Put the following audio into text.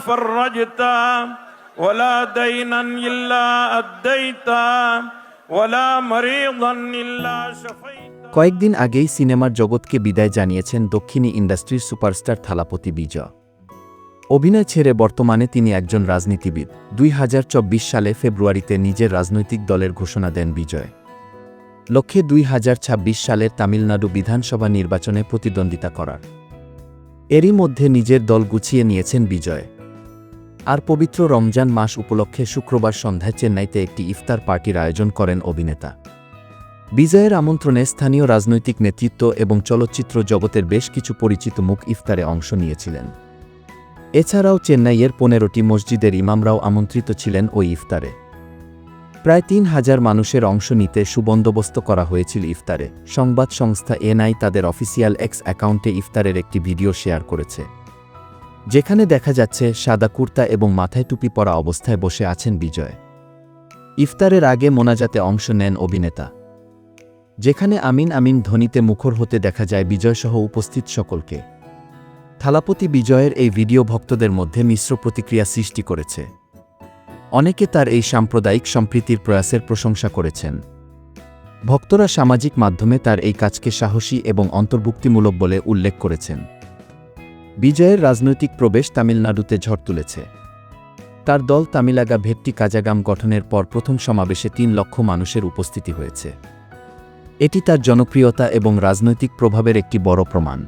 فرجت ولا دينا إلا أديت ولا مريضا إلا شفيت। কয়েকদিন আগেই সিনেমার জগৎকে বিদায় জানিয়েছেন দক্ষিণী ইন্ডাস্ট্রির সুপারস্টার থালাপতি বিজয়। অভিনয় ছেড়ে বর্তমানে তিনি একজন রাজনীতিবিদ। 2024 সালে ফেব্রুয়ারিতে নিজের রাজনৈতিক দলের ঘোষণা দেন বিজয়। লক্ষ্যে 2026 সালের তামিলনাড়ু বিধানসভা নির্বাচনে প্রতিদ্বন্দ্বিতা করার। এরই মধ্যে নিজের দল গুছিয়ে নিয়েছেন বিজয়। আর পবিত্র রমজান মাস উপলক্ষে শুক্রবার সন্ধ্যায় চেন্নাইতে একটি ইফতার পার্টির আয়োজন করেন অভিনেতা। বিজয়ের আমন্ত্রণে স্থানীয় রাজনৈতিক নেতৃত্ব এবং চলচ্চিত্র জগতের বেশ কিছু পরিচিত মুখ ইফতারে অংশ নিয়েছিলেন। এছাড়াও চেন্নাইয়ের 15টি মসজিদের ইমামরাও আমন্ত্রিত ছিলেন ওই ইফতারে। প্রায় 3000 মানুষের অংশ নিতে সুবন্দোবস্ত করা হয়েছিল ইফতারে। সংবাদ সংস্থা এনআই তাদের অফিসিয়াল এক্স অ্যাকাউন্টে ইফতারের একটি ভিডিও শেয়ার করেছে, যেখানে দেখা যাচ্ছে সাদা কুর্তা এবং মাথায় টুপি পরা অবস্থায় বসে আছেন বিজয়। ইফতারের আগে মোনাজাতে অংশ নেন অভিনেতা, যেখানে আমিন আমিন ধ্বনিতে মুখর হতে দেখা যায় বিজয়সহ উপস্থিত সকলকে। থালাপতি বিজয়ের এই ভিডিও ভক্তদের মধ্যে মিশ্র প্রতিক্রিয়া সৃষ্টি করেছে। অনেকে তার এই সাম্প্রদায়িক সম্প্রীতির প্রয়াসের প্রশংসা করেছেন। ভক্তরা সামাজিক মাধ্যমে তার এই কাজকে সাহসী এবং অন্তর্ভুক্তিমূলক বলে উল্লেখ করেছেন। বিজয়ের রাজনৈতিক প্রবেশ তামিলনাড়ুতে ঝড় তুলেছে। তার দল তামিলাগা ভেট্টি কাজাগাম গঠনের পর প্রথম সমাবেশে 3 লক্ষ মানুষের উপস্থিতি হয়েছে। এটি তার জনপ্রিয়তা এবং রাজনৈতিক প্রভাবের একটি বড় প্রমাণ।